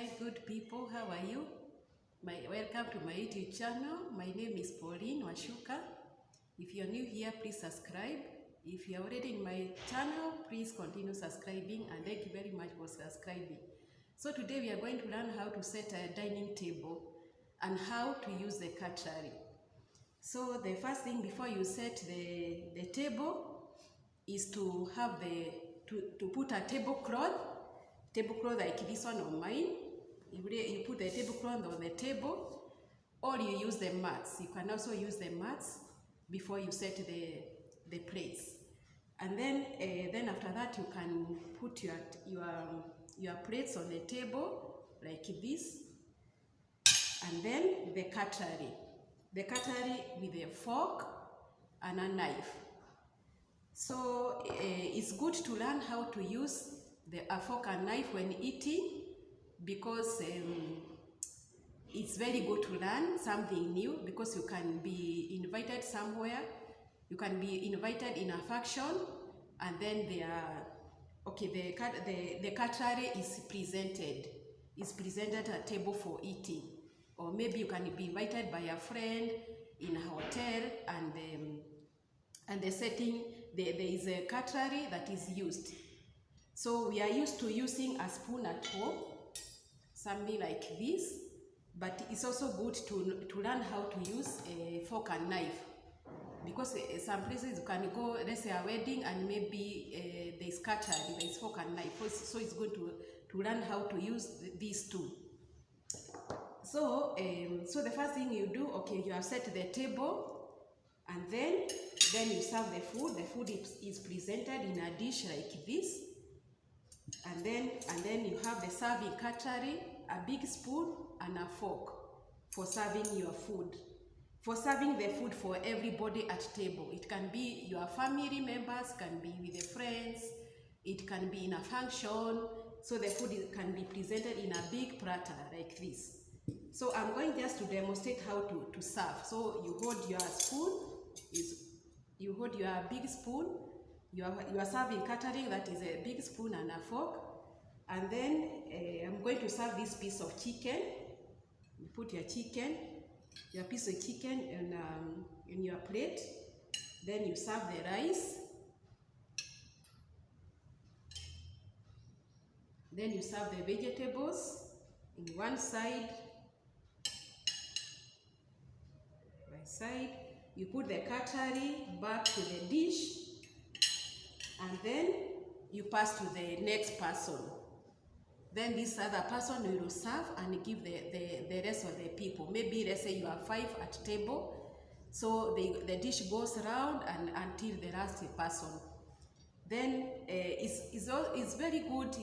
Hi good people, how are you? Welcome to my YouTube channel. My name is Pauline Washuka. If you're new here, please subscribe. If you're already in my channel, please continue subscribing, and thank you very much for subscribing. So today we are going to learn how to set a dining table and how to use the cutlery. So the first thing before you set the table is to have to put a tablecloth like this one on mine. You put the tablecloth on the table, or you use the mats. You can also use the mats before you set the plates. And then after that you can put your plates on the table like this, and then the cutlery with a fork and a knife. So it's good to learn how to use a fork and knife when eating, because it's very good to learn something new, because you can be invited somewhere, you can be invited in a function, and then the cutlery is presented at a table for eating. Or maybe you can be invited by a friend in a hotel, and the setting there is a cutlery that is used. So we are used to using a spoon at home, something like this, but it's also good to learn how to use a fork and knife, because some places you can go, let's say a wedding, and maybe there's cutlery, there's fork and knife. So it's good to learn how to use these two. So the first thing you do, okay, you have set the table, and then you serve the food. The food is presented in a dish like this. And then you have the serving cutlery, a big spoon and a fork for serving your food. For serving the food for everybody at table. It can be your family members, can be with the friends, it can be in a function. So the food can be presented in a big platter like this. So I'm going just to demonstrate how to serve. So you hold your spoon, you hold your big spoon, you are serving cutlery, that is a big spoon and a fork. And then I'm going to serve this piece of chicken. You put your piece of chicken in your plate. Then you serve the rice. Then you serve the vegetables in one side. Right side. You put the cutlery back to the dish. And then you pass to the next person. Then this other person will serve and give the rest of the people. Maybe let's say you are 5 at table, so the dish goes around and until the last person. Then it's very good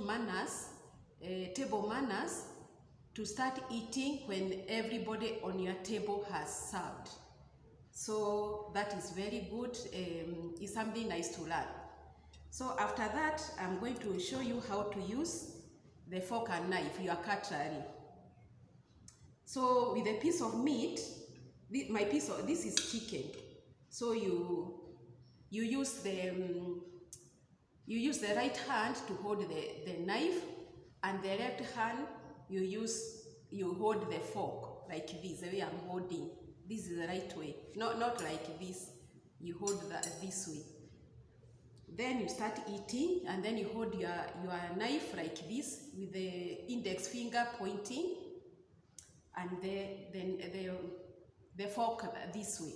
manners, table manners, to start eating when everybody on your table has served. So that is very good. It's something nice to learn. So after that, I'm going to show you how to use the fork and knife, your cutlery. So with a piece of meat, this is chicken. So you use the right hand to hold the knife, and the left hand you hold the fork like this, the way I'm holding. This is the right way, not like this. You hold this way. Then you start eating, and then you hold your knife like this with the index finger pointing, and the fork this way.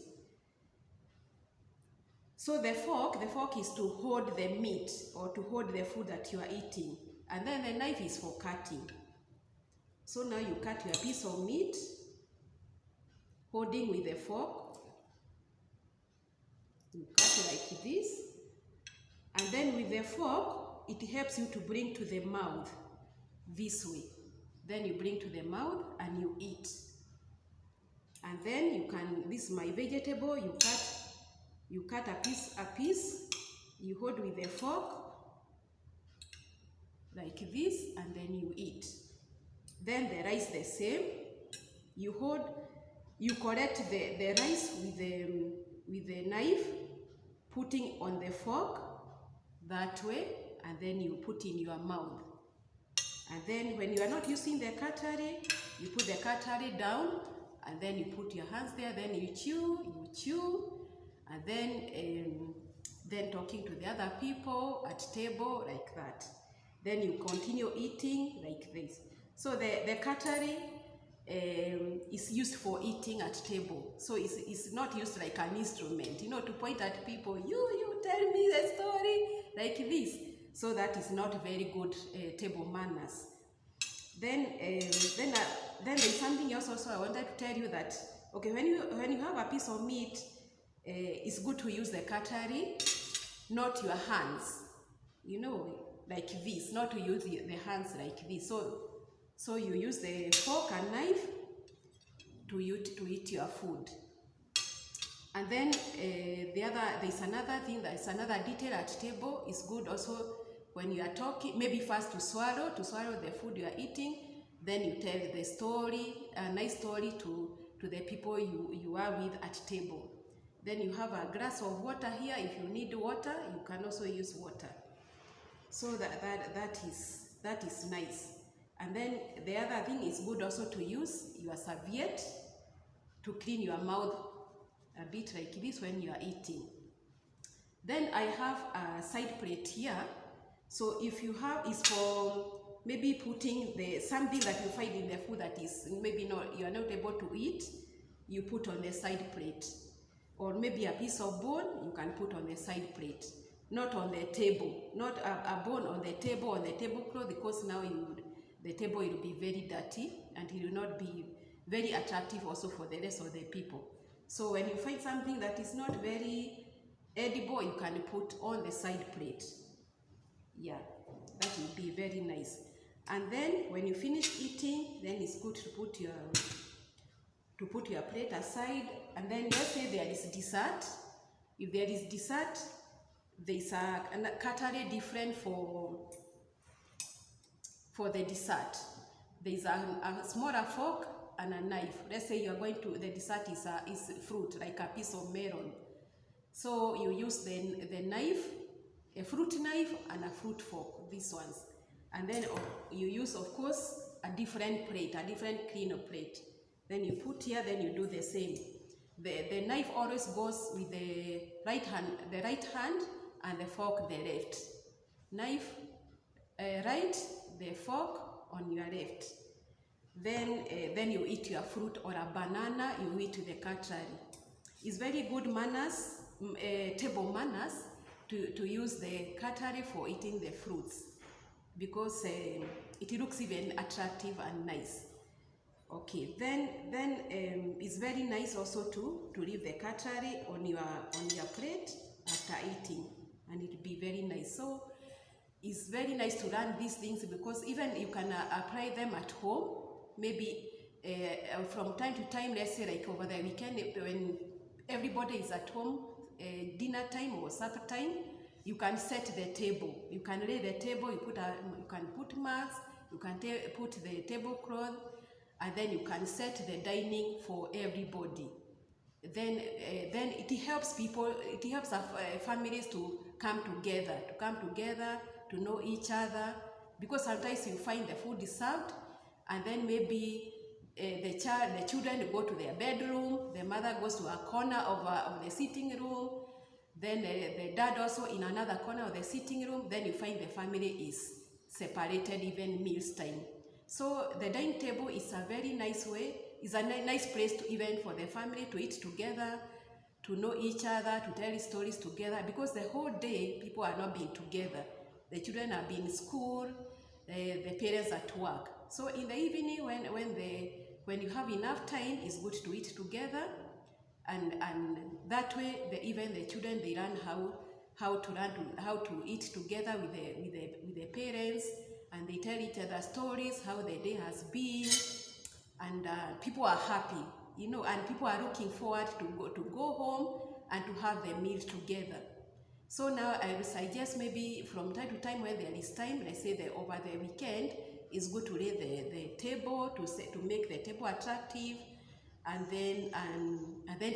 So the fork is to hold the meat or to hold the food that you are eating, and then the knife is for cutting. So now you cut your piece of meat, holding with the fork. You cut like this. And then with the fork, it helps you to bring to the mouth this way. Then you bring to the mouth and you eat. And then this is my vegetable, you cut a piece, you hold with the fork like this, and then you eat. Then the rice the same. You collect the rice with the knife, putting on the fork that way, and then you put in your mouth. And then when you are not using the cutlery, you put the cutlery down, and then you put your hands there, then you chew, and then talking to the other people at table like that. Then you continue eating like this. So the cutlery is used for eating at table. So it's not used like an instrument, you know, to point at people, you tell me the story like this. So that is not very good table manners. Then there's something else also I wanted to tell you, that okay, when you have a piece of meat, it's good to use the cutlery, not your hands, you know, like this, not to use the hands like this. So you use the fork and knife to eat your food. And then there's another thing, there's another detail at table. Is good also when you are talking, maybe first to swallow the food you are eating, then you tell the story, a nice story to the people you are with at table. Then you have a glass of water here. If you need water, you can also use water. So that is nice. And then the other thing is good also to use your serviette to clean your mouth a bit like this when you are eating. Then I have a side plate here. So if you have, is for maybe putting something that you find in the food that is maybe you are not able to eat, you put on the side plate. Or maybe a piece of bone you can put on the side plate, not on the table, not a bone on the tablecloth, because now the table will be very dirty and it will not be very attractive also for the rest of the people. So when you find something that is not very edible, you can put on the side plate. Yeah, that will be very nice. And then when you finish eating, then it's good to put your plate aside. And then let's say there is dessert. If there is dessert, there is a cutlery different for the dessert. There is a smaller fork and a knife. Let's say you are going to, the dessert is fruit, like a piece of melon. So you use the knife, a fruit knife and a fruit fork, these ones. And then you use, of course, a different plate, a different cleaner plate. Then you put here, then you do the same. The knife always goes with the right hand and the fork the left. Knife right, the fork on your left. Then you eat your fruit or a banana, you eat the cutlery. It's very good manners, table manners, to use the cutlery for eating the fruits, because it looks even attractive and nice. Okay, then it's very nice also to leave the cutlery on your plate after eating, and it will be very nice. So it's very nice to learn these things, because even you can apply them at home. Maybe from time to time, let's say like over the weekend, when everybody is at home, dinner time or supper time, you can set the table. You can lay the table. You can put mats. You can put the tablecloth, and then you can set the dining for everybody. Then it helps people. It helps families to come together, to know each other, because sometimes you find the food is served, and then maybe the children go to their bedroom, the mother goes to a corner of the sitting room, then the dad also in another corner of the sitting room. Then you find the family is separated even meals time. So the dining table is a very nice way, is a nice place to even for the family to eat together, to know each other, to tell stories together, because the whole day people are not being together. The children are being in school, the parents at work. So in the evening, when you have enough time, it's good to eat together, and that way even the children, they learn how to eat together with the parents, and they tell each other stories, how the day has been, and people are happy, you know, and people are looking forward to go home and to have the meal together. So now I will suggest maybe from time to time, when there is time, let's say over the weekend, it's good to lay the table, to make the table attractive, and then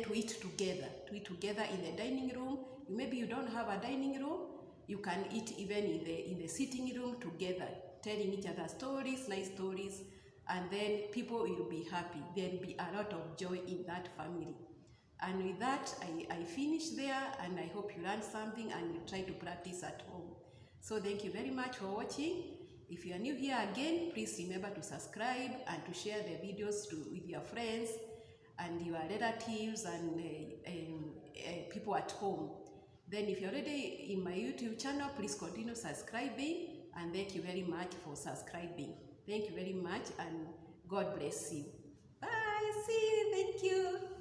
to eat together in the dining room. Maybe you don't have a dining room, you can eat even in the sitting room together. telling each other stories, nice stories, and then people will be happy. There'll be a lot of joy in that family. And with that, I finish there, and I hope you learned something and you try to practice at home. So thank you very much for watching. If you are new here again, please remember to subscribe and to share the videos with your friends and your relatives and people at home. Then if you're already in my YouTube channel, please continue subscribing, and thank you very much for subscribing. Thank you very much, and God bless you. Bye. See you. Thank you.